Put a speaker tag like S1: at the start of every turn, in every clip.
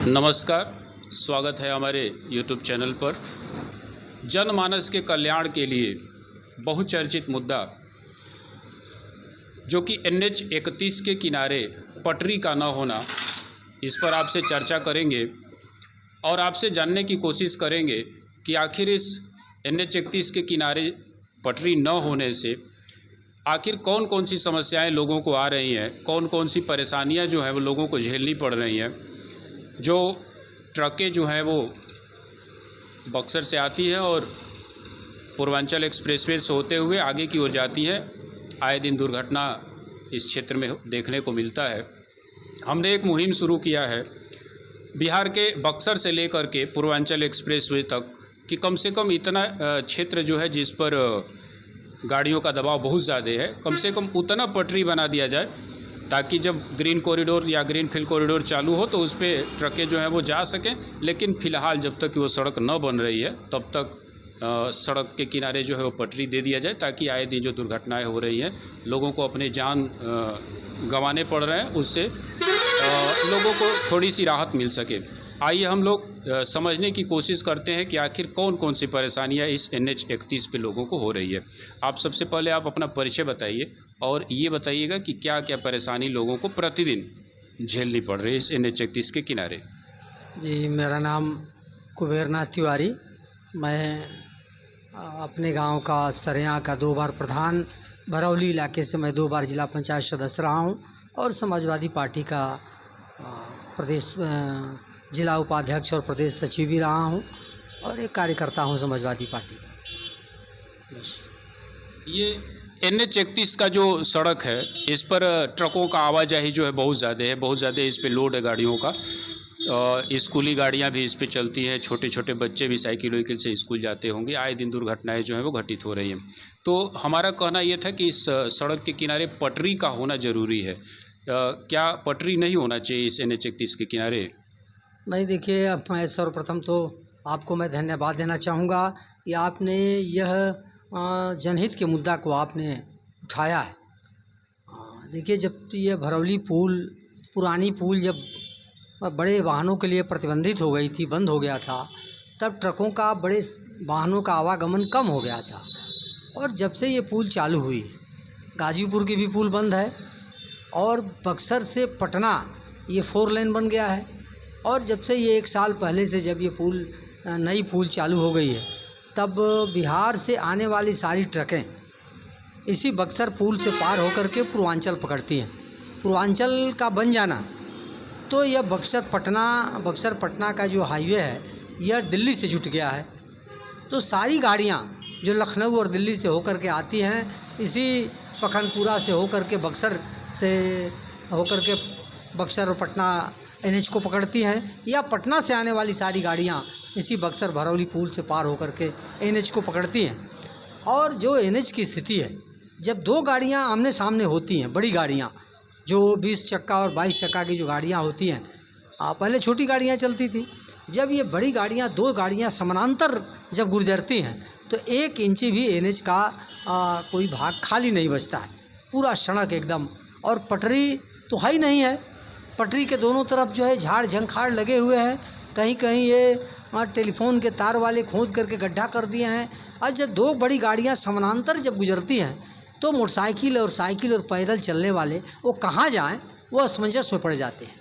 S1: नमस्कार, स्वागत है हमारे YouTube चैनल पर। जनमानस के कल्याण के लिए बहुचर्चित मुद्दा जो कि NH 31 के किनारे पटरी का न होना, इस पर आपसे चर्चा करेंगे और आपसे जानने की कोशिश करेंगे कि आखिर इस NH 31 के किनारे पटरी न होने से आखिर कौन कौन सी समस्याएं लोगों को आ रही हैं, कौन कौन सी परेशानियां जो है वो लोगों को झेलनी पड़ रही हैं। जो ट्रकें जो हैं वो बक्सर से आती हैं और पूर्वांचल एक्सप्रेसवे से होते हुए आगे की ओर जाती हैं, आए दिन दुर्घटना इस क्षेत्र में देखने को मिलता है। हमने एक मुहिम शुरू किया है बिहार के बक्सर से लेकर के पूर्वांचल एक्सप्रेसवे तक कि कम से कम इतना क्षेत्र जो है जिस पर गाड़ियों का दबाव बहुत ज़्यादा है, कम से कम उतना पटरी बना दिया जाए ताकि जब ग्रीन कॉरिडोर या ग्रीन फील्ड कॉरिडोर चालू हो तो उस पर ट्रकें जो हैं वो जा सकें। लेकिन फ़िलहाल जब तक वो सड़क न बन रही है तब तक सड़क के किनारे जो है वो पटरी दे दिया जाए ताकि आए दिन जो दुर्घटनाएं हो रही हैं, लोगों को अपने जान गंवाने पड़ रहे हैं, उससे लोगों को थोड़ी सी राहत मिल सके। आइए हम लोग समझने की कोशिश करते हैं कि आखिर कौन कौन सी परेशानियां इस NH 31 पे लोगों को हो रही है। आप सबसे पहले आप अपना परिचय बताइए और ये बताइएगा कि क्या क्या परेशानी लोगों को प्रतिदिन झेलनी पड़ रही है इस NH 31 के किनारे।
S2: जी, मेरा नाम कुबेरनाथ तिवारी। मैं अपने गांव का सरेया का 2 बार प्रधान, भरौली इलाके से मैं 2 बार जिला पंचायत सदस्य रहा हूं और समाजवादी पार्टी का प्रदेश जिला उपाध्यक्ष और प्रदेश सचिव भी रहा हूं और एक कार्यकर्ता हूं समाजवादी पार्टी का। बस
S1: ये NH 31 का जो सड़क है इस पर ट्रकों का आवाजाही जो है बहुत ज़्यादा इस पे लोड है गाड़ियों का। स्कूली गाड़ियां भी इस पे चलती हैं, छोटे छोटे बच्चे भी साइकिल वाइकिल से स्कूल जाते होंगे, आए दिन दुर्घटनाएं जो हैं वो घटित हो रही हैं। तो हमारा कहना ये था कि इस सड़क के किनारे पटरी का होना ज़रूरी है। क्या पटरी नहीं होना चाहिए इस NH 31 के किनारे?
S2: नहीं, देखिए, अब मैं सर्वप्रथम तो आपको मैं धन्यवाद देना चाहूँगा कि आपने यह जनहित के मुद्दा को आपने उठाया है। देखिए, जब ये भरौली पुल, पुरानी पुल जब बड़े वाहनों के लिए प्रतिबंधित हो गई थी, बंद हो गया था, तब ट्रकों का, बड़े वाहनों का आवागमन कम हो गया था। और जब से ये पुल चालू हुई, गाजीपुर की भी पुल बंद है और बक्सर से पटना ये 4 लेन बन गया है। और जब से ये 1 साल पहले से जब ये पुल, नई पुल चालू हो गई है, तब बिहार से आने वाली सारी ट्रकें इसी बक्सर पुल से पार होकर के पूर्वांचल पकड़ती हैं। पूर्वांचल का बन जाना तो यह बक्सर पटना का जो हाईवे है यह दिल्ली से जुट गया है। तो सारी गाड़ियां जो लखनऊ और दिल्ली से होकर के आती हैं, इसी पखनपुरा से होकर के बक्सर और पटना NH को पकड़ती हैं, या पटना से आने वाली सारी गाड़ियां इसी बक्सर भरौली पुल से पार होकर के NH को पकड़ती हैं। और जो NH की स्थिति है, जब 2 गाड़ियां आमने सामने होती हैं, बड़ी गाड़ियां जो 20 चक्का और 22 चक्का की जो गाड़ियां होती हैं, पहले छोटी गाड़ियां चलती थी, जब ये बड़ी गाड़ियां, 2 गाड़ियां समानांतर जब गुजरती हैं तो 1 इंच भी NH का कोई भाग खाली नहीं बचता है, पूरा सड़क एकदम। और पटरी तो है ही नहीं है, पटरी के दोनों तरफ जो है झाड़ झंखाड़ लगे हुए हैं, कहीं कहीं ये टेलीफोन के तार वाले खोद करके गड्ढा कर दिए हैं। और जब 2 बड़ी गाड़ियां समानांतर जब गुजरती हैं तो मोटरसाइकिल और साइकिल और पैदल चलने वाले वो कहाँ जाएं, वो असमंजस में पड़ जाते हैं।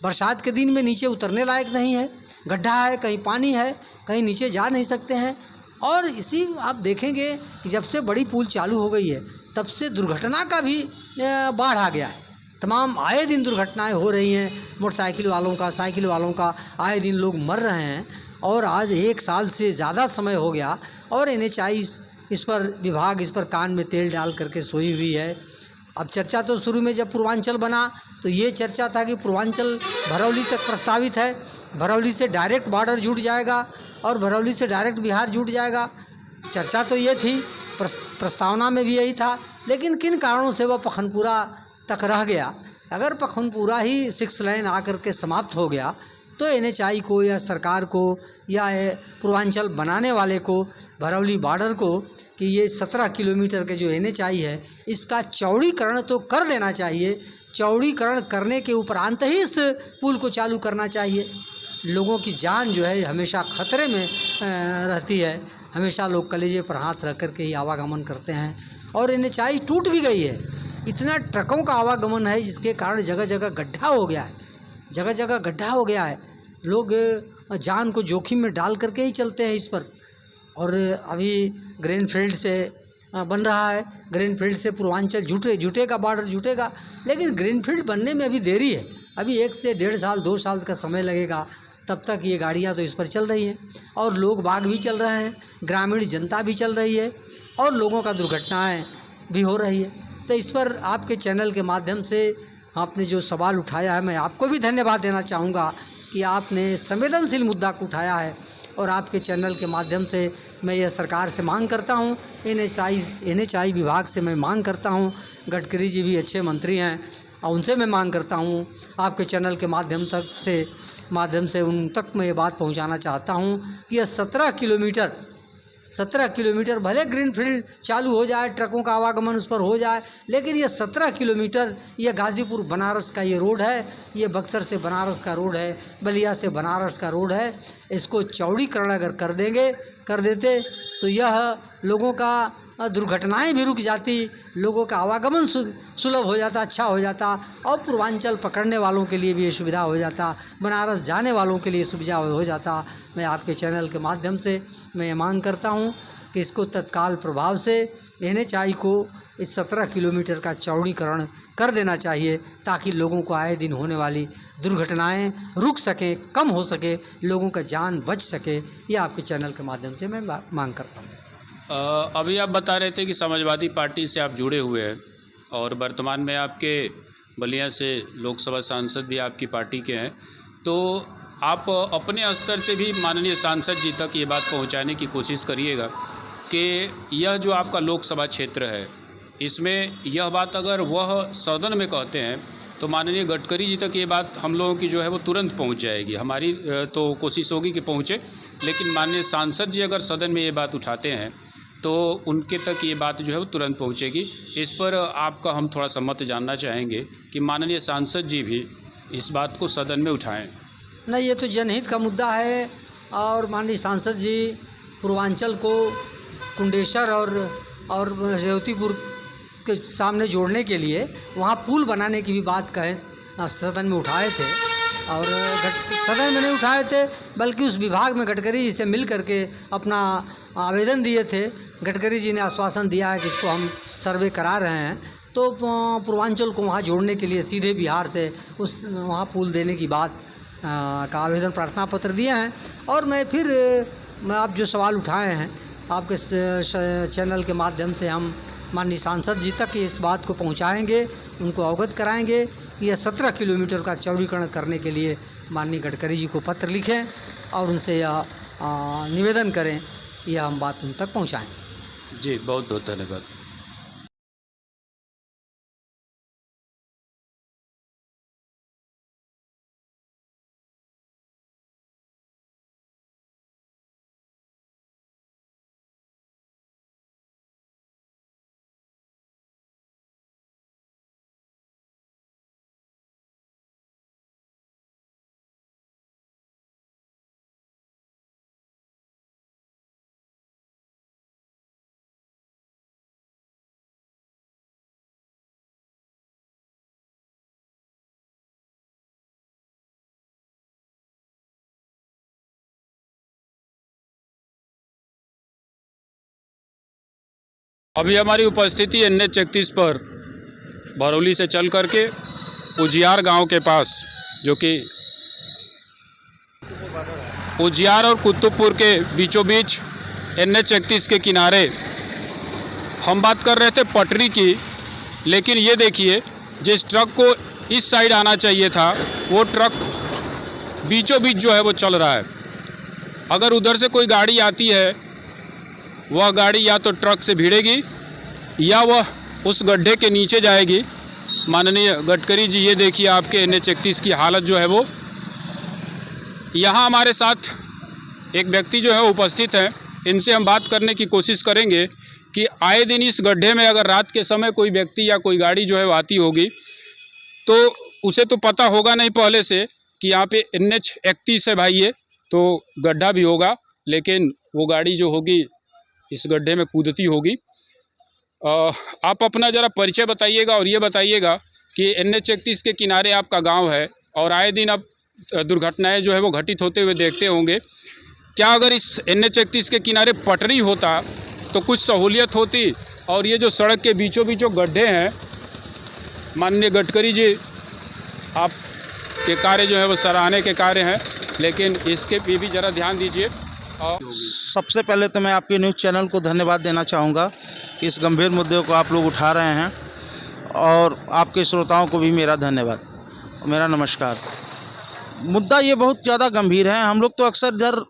S2: बरसात के दिन में नीचे उतरने लायक नहीं है, गड्ढा है, कहीं पानी है, कहीं नीचे जा नहीं सकते हैं। और इसी आप देखेंगे कि जब से बड़ी पुल चालू हो गई है तब से दुर्घटना का भी बाढ़ आ गया है। तमाम आए दिन दुर्घटनाएं हो रही हैं, मोटरसाइकिल वालों का, साइकिल वालों का, आए दिन लोग मर रहे हैं। और आज 1 साल से ज़्यादा समय हो गया और NHI इस पर विभाग इस पर कान में तेल डाल करके सोई हुई है। अब चर्चा तो शुरू में जब पूर्वांचल बना तो ये चर्चा था कि पूर्वांचल भरौली तक प्रस्तावित है, भरौली से डायरेक्ट बॉर्डर जुड़ जाएगा और भरौली से डायरेक्ट बिहार जुड़ जाएगा। चर्चा तो ये थी, प्रस्तावना में भी यही था, लेकिन किन कारणों से वह पखनपुरा तक रह गया। अगर पखनपुरा ही 6 लेन आकर के समाप्त हो गया तो NHI को या सरकार को या पूर्वांचल बनाने वाले को, भरौली बॉर्डर को, कि ये 17 किलोमीटर के जो NHI है इसका चौड़ीकरण तो कर देना चाहिए। चौड़ीकरण करने के उपरांत ही इस पुल को चालू करना चाहिए। लोगों की जान जो है हमेशा खतरे में रहती है। हमेशा लोग कलेजे पर हाथ रख कर के ही आवागमन करते हैं और NHI टूट भी गई है। इतना ट्रकों का आवागमन है जिसके कारण जगह जगह गड्ढा हो गया है, जगह जगह गड्ढा हो गया है। लोग जान को जोखिम में डाल करके ही चलते हैं इस पर। और अभी ग्रीनफील्ड से बन रहा है, ग्रीनफील्ड से पूर्वांचल जुटेगा, बॉर्डर जुटेगा, लेकिन ग्रीनफील्ड बनने में अभी देरी है। अभी 1 से 1.5 साल 2 साल का समय लगेगा, तब तक ये गाड़ियाँ तो इस पर चल रही हैं और लोग बाग भी चल रहे हैं, ग्रामीण जनता भी चल रही है और लोगों का दुर्घटनाएँ भी हो रही है। तो इस पर आपके चैनल के माध्यम से आपने जो सवाल उठाया है, मैं आपको भी धन्यवाद देना चाहूँगा कि आपने संवेदनशील मुद्दा को उठाया है। और आपके चैनल के माध्यम से मैं यह सरकार से मांग करता हूँ, NHI विभाग से मैं मांग करता हूँ, गडकरी जी भी अच्छे मंत्री हैं और उनसे मैं मांग करता हूँ, आपके चैनल के माध्यम से उन तक मैं ये बात पहुँचाना चाहता हूँ कि यह 17 किलोमीटर भले ग्रीनफील्ड चालू हो जाए, ट्रकों का आवागमन उस पर हो जाए, लेकिन ये 17 किलोमीटर ये गाज़ीपुर बनारस का ये रोड है, ये बक्सर से बनारस का रोड है, बलिया से बनारस का रोड है। इसको चौड़ीकरण अगर कर देते तो यह लोगों का दुर्घटनाएं भी रुक जाती, लोगों का आवागमन सुलभ हो जाता, अच्छा हो जाता और पूर्वांचल पकड़ने वालों के लिए भी ये सुविधा हो जाता, बनारस जाने वालों के लिए सुविधा हो जाता। मैं आपके चैनल के माध्यम से मैं ये मांग करता हूँ कि इसको तत्काल प्रभाव से NHI को इस 17 किलोमीटर का चौड़ीकरण कर देना चाहिए ताकि लोगों को आए दिन होने वाली दुर्घटनाएं रुक सकें, कम हो सके, लोगों का जान बच सके। ये आपके चैनल के माध्यम से मैं मांग करता हूँ।
S1: अभी आप बता रहे थे कि समाजवादी पार्टी से आप जुड़े हुए हैं और वर्तमान में आपके बलिया से लोकसभा सांसद भी आपकी पार्टी के हैं, तो आप अपने स्तर से भी माननीय सांसद जी तक ये बात पहुंचाने की कोशिश करिएगा कि यह जो आपका लोकसभा क्षेत्र है, इसमें यह बात अगर वह सदन में कहते हैं तो माननीय गडकरी जी तक ये बात हम लोगों की जो है वो तुरंत पहुंच जाएगी। हमारी तो कोशिश होगी कि पहुंचे, लेकिन माननीय सांसद जी अगर सदन में ये बात उठाते हैं तो उनके तक ये बात जो है वो तुरंत पहुंचेगी। इस पर आपका हम थोड़ा सा मत जानना चाहेंगे कि माननीय सांसद जी भी इस बात को सदन में उठाएं।
S2: नहीं, ये तो जनहित का मुद्दा है और माननीय सांसद जी पूर्वांचल को कुंडेश्वर और रेवतीपुर के सामने जोड़ने के लिए वहाँ पुल बनाने की भी बात कहें सदन में उठाए थे और सदन में नहीं उठाए थे बल्कि उस विभाग में गडकरी जी से मिल करके अपना आवेदन दिए थे। गडकरी जी ने आश्वासन दिया है कि इसको हम सर्वे करा रहे हैं, तो पूर्वांचल को वहाँ जोड़ने के लिए सीधे बिहार से वहाँ पुल देने की बात का आवेदन प्रार्थना पत्र दिए हैं। और मैं आप जो सवाल उठाए हैं आपके चैनल के माध्यम से हम माननीय सांसद जी तक इस बात को पहुंचाएंगे, उनको अवगत कराएंगे कि यह 17 किलोमीटर का चौड़ीकरण करने के लिए माननीय गडकरी जी को पत्र लिखें और उनसे यह निवेदन करें, यह हम बात उन तक पहुंचाएं।
S1: जी, बहुत बहुत धन्यवाद। अभी हमारी उपस्थिति NH 31 पर भरौली से चल करके उजियार गांव के पास, जो कि उजियार और कुतुबपुर के बीचों बीच NH 31 के किनारे हम बात कर रहे थे पटरी की, लेकिन ये देखिए जिस ट्रक को इस साइड आना चाहिए था वो ट्रक बीचों बीच जो है वो चल रहा है। अगर उधर से कोई गाड़ी आती है, वह गाड़ी या तो ट्रक से भिड़ेगी या वह उस गड्ढे के नीचे जाएगी। माननीय गडकरी जी, ये देखिए आपके NH 31 की हालत जो है वो यहाँ हमारे साथ एक व्यक्ति जो है उपस्थित हैं, इनसे हम बात करने की कोशिश करेंगे कि आए दिन इस गड्ढे में अगर रात के समय कोई व्यक्ति या कोई गाड़ी जो है वो आती होगी तो उसे तो पता होगा नहीं पहले से कि यहाँ पे NH 31 है भाई, ये तो गड्ढा भी होगा, लेकिन वो गाड़ी जो होगी इस गड्ढे में कूदती होगी। आप अपना ज़रा परिचय बताइएगा और ये बताइएगा कि NH 31 के किनारे आपका गांव है और आए दिन अब दुर्घटनाएं जो है वो घटित होते हुए देखते होंगे। क्या अगर इस NH 31 के किनारे पटरी होता तो कुछ सहूलियत होती? और ये जो सड़क के बीचों बीचों गड्ढे हैं, माननीय गडकरी जी आप के कार्य जो है वो सराहने के कार्य हैं, लेकिन इसके भी ज़रा ध्यान दीजिए।
S3: सबसे पहले तो मैं आपके न्यूज़ चैनल को धन्यवाद देना चाहूँगा कि इस गंभीर मुद्दे को आप लोग उठा रहे हैं, और आपके श्रोताओं को भी मेरा धन्यवाद, मेरा नमस्कार। मुद्दा ये बहुत ज़्यादा गंभीर है। हम लोग तो अक्सर इधर,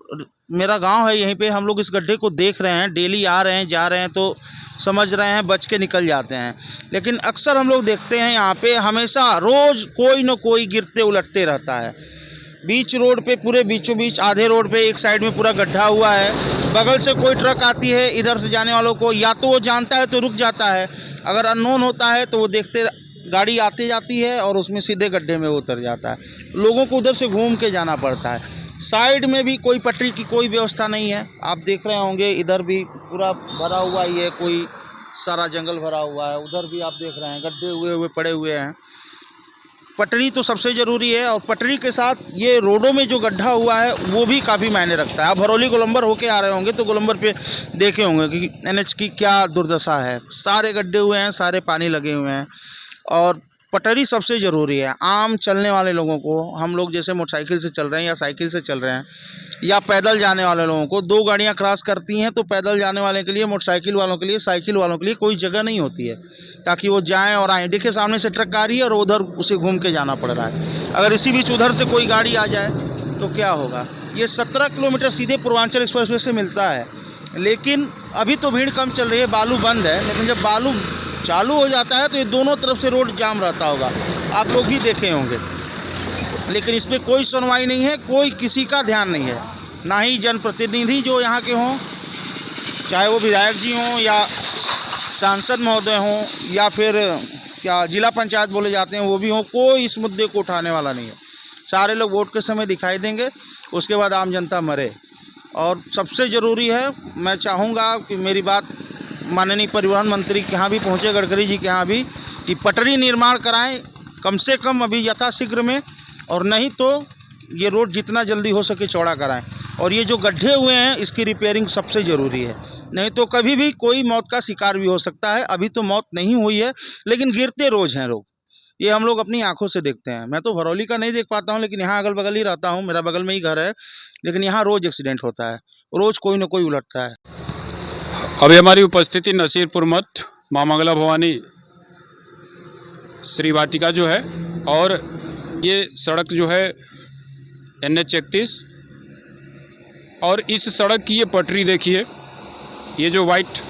S3: मेरा गांव है यहीं पे, हम लोग इस गड्ढे को देख रहे हैं, डेली आ रहे हैं जा रहे हैं तो समझ रहे हैं, बच के निकल जाते हैं। लेकिन अक्सर हम लोग देखते हैं यहाँ पे हमेशा रोज़ कोई न कोई गिरते उलटते रहता है। बीच रोड पे, पूरे बीचों बीच आधे रोड पे एक साइड में पूरा गड्ढा हुआ है, बगल से कोई ट्रक आती है, इधर से जाने वालों को या तो वो जानता है तो रुक जाता है, अगर अननोन होता है तो वो देखते गाड़ी आती जाती है और उसमें सीधे गड्ढे में उतर जाता है। लोगों को उधर से घूम के जाना पड़ता है। साइड में भी कोई पटरी की कोई व्यवस्था नहीं है। आप देख रहे होंगे इधर भी पूरा भरा हुआ ही है, कोई सारा जंगल भरा हुआ है, उधर भी आप देख रहे हैं गड्ढे हुए पड़े हुए हैं। पटरी तो सबसे ज़रूरी है, और पटरी के साथ ये रोडों में जो गड्ढा हुआ है वो भी काफ़ी मायने रखता है। आप भरौली गोलंबर होके आ रहे होंगे तो गोलंबर पे देखे होंगे कि NH की क्या दुर्दशा है। सारे गड्ढे हुए हैं, सारे पानी लगे हुए हैं, और पटरी सबसे ज़रूरी है। आम चलने वाले लोगों को, हम लोग जैसे मोटरसाइकिल से चल रहे हैं या साइकिल से चल रहे हैं या पैदल जाने वाले लोगों को, दो गाड़ियां क्रॉस करती हैं तो पैदल जाने वाले के लिए, मोटरसाइकिल वालों के लिए, साइकिल वालों के लिए कोई जगह नहीं होती है ताकि वो जाएं और आएँ। देखिए सामने से ट्रक आ रही है और उधर उसे घूम के जाना पड़ रहा है। अगर इसी बीच उधर से कोई गाड़ी आ जाए तो क्या होगा। ये 17 किलोमीटर सीधे पूर्वांचल एक्सप्रेसवे से मिलता है, लेकिन अभी तो भीड़ कम चल रही है, बालू बंद है, लेकिन जब बालू चालू हो जाता है तो ये दोनों तरफ से रोड जाम रहता होगा, आप लोग भी देखे होंगे। लेकिन इस पर कोई सुनवाई नहीं है, कोई किसी का ध्यान नहीं है, ना ही जनप्रतिनिधि जो यहाँ के हों, चाहे वो विधायक जी हों या सांसद महोदय हों या फिर क्या जिला पंचायत बोले जाते हैं वो भी हों, कोई इस मुद्दे को उठाने वाला नहीं है। सारे लोग वोट के समय दिखाई देंगे, उसके बाद आम जनता मरे। और सबसे ज़रूरी है, मैं चाहूँगा कि मेरी बात माननीय परिवहन मंत्री के यहाँ भी पहुँचे, गडकरी जी के यहाँ भी, कि पटरी निर्माण कराएं कम से कम अभी यथाशीघ्र में, और नहीं तो ये रोड जितना जल्दी हो सके चौड़ा कराएं। और ये जो गड्ढे हुए हैं इसकी रिपेयरिंग सबसे ज़रूरी है, नहीं तो कभी भी कोई मौत का शिकार भी हो सकता है। अभी तो मौत नहीं हुई है, लेकिन गिरते रोज़ हैं लोग, ये हम लोग अपनी आंखों से देखते हैं। मैं तो भरौली का नहीं देख पाता हूँ, लेकिन यहाँ अगल बगल ही रहता हूँ, मेरा बगल में ही घर है, लेकिन यहाँ रोज़ एक्सीडेंट होता है, रोज़ कोई ना कोई उलटता है।
S1: अभी हमारी उपस्थिति नसीरपुर मठ माँ मंगला भवानी श्री वाटिका जो है, और ये सड़क जो है NH 31, और इस सड़क की ये पटरी देखिए, ये जो वाइट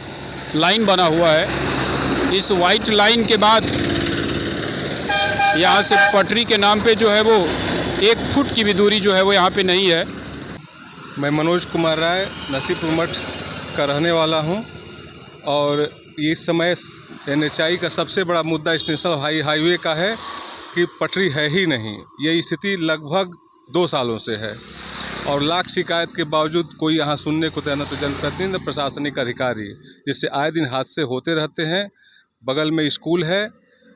S1: लाइन बना हुआ है, इस वाइट लाइन के बाद यहाँ से पटरी के नाम पे जो है वो 1 फुट की भी दूरी जो है वो यहाँ पे नहीं है।
S4: मैं मनोज कुमार राय नसीरपुर मठ का रहने वाला हूं, और इस समय NHI का सबसे बड़ा मुद्दा इस नेशनल हाईवे का है कि पटरी है ही नहीं। ये स्थिति लगभग 2 सालों से है, और लाख शिकायत के बावजूद कोई यहाँ सुनने को तैयार न तो जनप्रतिनिधि न प्रशासनिक अधिकारी, जिससे आए दिन हादसे होते रहते हैं। बगल में स्कूल है,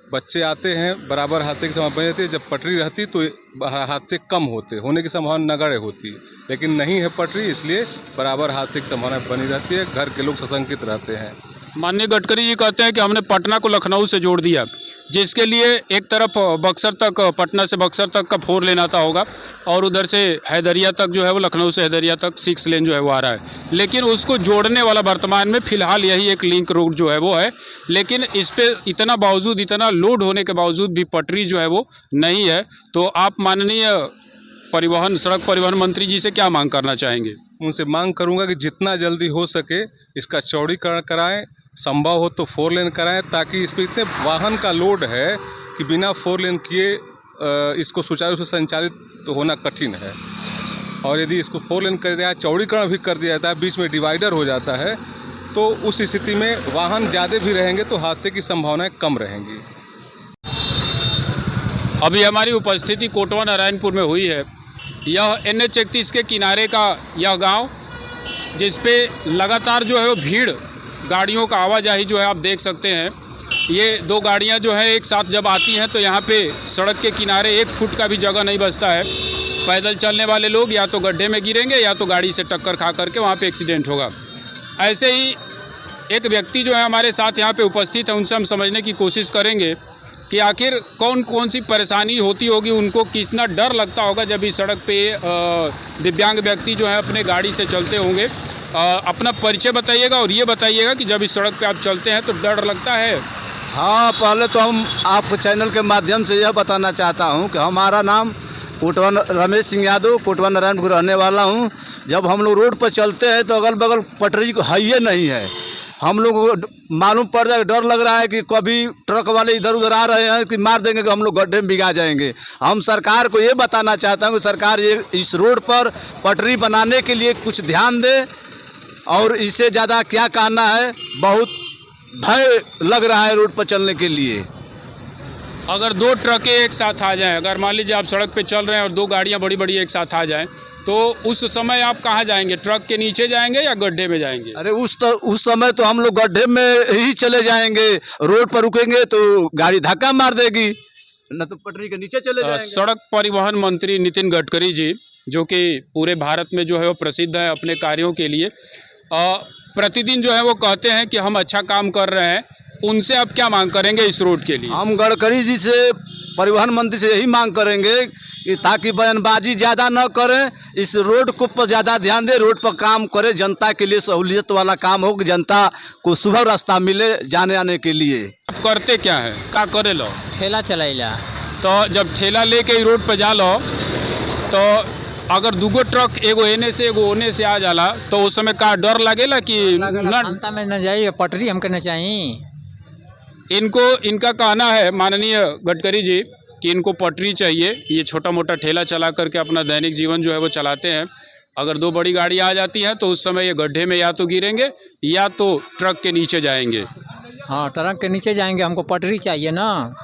S4: बच्चे आते हैं, बराबर हादसे की संभावना बनी रहती है। जब पटरी रहती तो हादसे कम होने की संभावना नगण्य होती, लेकिन नहीं है पटरी, इसलिए बराबर हादसे की संभावना बनी रहती है, घर के लोग सशंकित रहते हैं।
S1: माननीय गडकरी जी कहते हैं कि हमने पटना को लखनऊ से जोड़ दिया, जिसके लिए एक तरफ बक्सर तक, पटना से बक्सर तक का 4 लेन आता होगा, और उधर से हैदरिया तक जो है वो, लखनऊ से हैदरिया तक 6 लेन जो है वो आ रहा है। लेकिन उसको जोड़ने वाला वर्तमान में फ़िलहाल यही एक लिंक रोड जो है वो है, लेकिन इस पर इतना बावजूद, इतना लोड होने के बावजूद भी पटरी जो है वो नहीं है। तो आप माननीय सड़क परिवहन मंत्री जी से क्या मांग करना चाहेंगे?
S4: उनसे मांग करूंगा कि जितना जल्दी हो सके इसका चौड़ीकरण कराएं, संभव हो तो 4 लेन कराएं, ताकि इस पर इतने वाहन का लोड है कि बिना 4 लेन किए इसको सुचारू रूप से संचालित तो होना कठिन है। और यदि इसको 4 लेन कर दिया, चौड़ीकरण भी कर दिया जाता है, बीच में डिवाइडर हो जाता है, तो उस स्थिति में वाहन ज़्यादा भी रहेंगे तो हादसे की संभावनाएं कम रहेंगी।
S1: अभी हमारी उपस्थिति कोटवा नारायणपुर में हुई है। यह NH 31 के किनारे का यह गांव, जिस पे लगातार जो है वो भीड़ गाड़ियों का आवाजाही जो है आप देख सकते हैं। ये 2 गाड़ियां जो है एक साथ जब आती हैं तो यहाँ पे सड़क के किनारे 1 फुट का भी जगह नहीं बचता है। पैदल चलने वाले लोग या तो गड्ढे में गिरेंगे या तो गाड़ी से टक्कर खा करके वहाँ पे एक्सीडेंट होगा। ऐसे ही एक व्यक्ति जो है हमारे साथ यहाँ पे उपस्थित है, उनसे हम समझने की कोशिश करेंगे कि आखिर कौन कौन सी परेशानी होती होगी, उनको कितना डर लगता होगा जब इस सड़क पे दिव्यांग व्यक्ति जो है अपने गाड़ी से चलते होंगे। अपना परिचय बताइएगा और ये बताइएगा कि जब इस सड़क पे आप चलते हैं तो डर लगता है?
S5: हाँ, पहले तो हम आपको चैनल के माध्यम से यह बताना चाहता हूँ कि हमारा नाम कोटवा रमेश सिंह यादव, कोटवा नारायणपुर रहने वाला हूँ। जब हम लोग रोड पर चलते हैं तो अगल बगल पटरी को हाईवे नहीं है। हम लोग मालूम पड़ जाए, डर लग रहा है कि कभी ट्रक वाले इधर उधर आ रहे हैं कि मार देंगे कि हम लोग गड्ढे में भिगा जाएंगे। हम सरकार को ये बताना चाहता हूँ कि सरकार ये इस रोड पर पटरी बनाने के लिए कुछ ध्यान दे, और इससे ज़्यादा क्या कहना है, बहुत भय लग रहा है रोड पर चलने के लिए।
S1: अगर 2 ट्रकें एक साथ आ जाएं, अगर मान लीजिए आप सड़क पे चल रहे हैं और 2 गाड़ियां बड़ी बड़ी एक साथ आ जाएं, तो उस समय आप कहाँ जाएंगे? ट्रक के नीचे जाएंगे या गड्ढे में जाएंगे?
S5: अरे उस समय तो हम लोग गड्ढे में ही चले जाएंगे। रोड पर रुकेंगे तो गाड़ी धक्का मार देगी, न तो पटरी के नीचे चले जाएंगे।
S1: सड़क परिवहन मंत्री नितिन गडकरी जी, जो कि पूरे भारत में जो है वो प्रसिद्ध है अपने कार्यों के लिए, प्रतिदिन जो है वो कहते हैं कि हम अच्छा काम कर रहे हैं। उनसे आप क्या मांग करेंगे इस रोड के लिए?
S5: हम गडकरी जी से, परिवहन मंत्री से यही मांग करेंगे कि ताकि बयानबाजी ज़्यादा न करें, इस रोड को पर ज़्यादा ध्यान दें, रोड पर काम करें, जनता के लिए सहूलियत वाला काम हो कि जनता को सुबह रास्ता मिले जाने आने के लिए।
S1: आप करते क्या है? का करे लो?
S6: ठेला चलाइला।
S1: तो जब ठेला लेके रोड पे जा लो तो अगर 2 ट्रक एगो एने से एगो ओने से आ जाला तो उस समय का डर लगेला कि
S6: जनता में न जाइए, पटरी हमके न चाहिए।
S1: इनका कहना है माननीय गडकरी जी कि इनको पटरी चाहिए। ये छोटा मोटा ठेला चला करके अपना दैनिक जीवन जो है वो चलाते हैं। अगर 2 बड़ी गाड़ी आ जाती हैं तो उस समय ये गड्ढे में या तो गिरेंगे या तो ट्रक के नीचे जाएंगे।
S6: हाँ, ट्रक के नीचे जाएंगे, हमको पटरी चाहिए ना।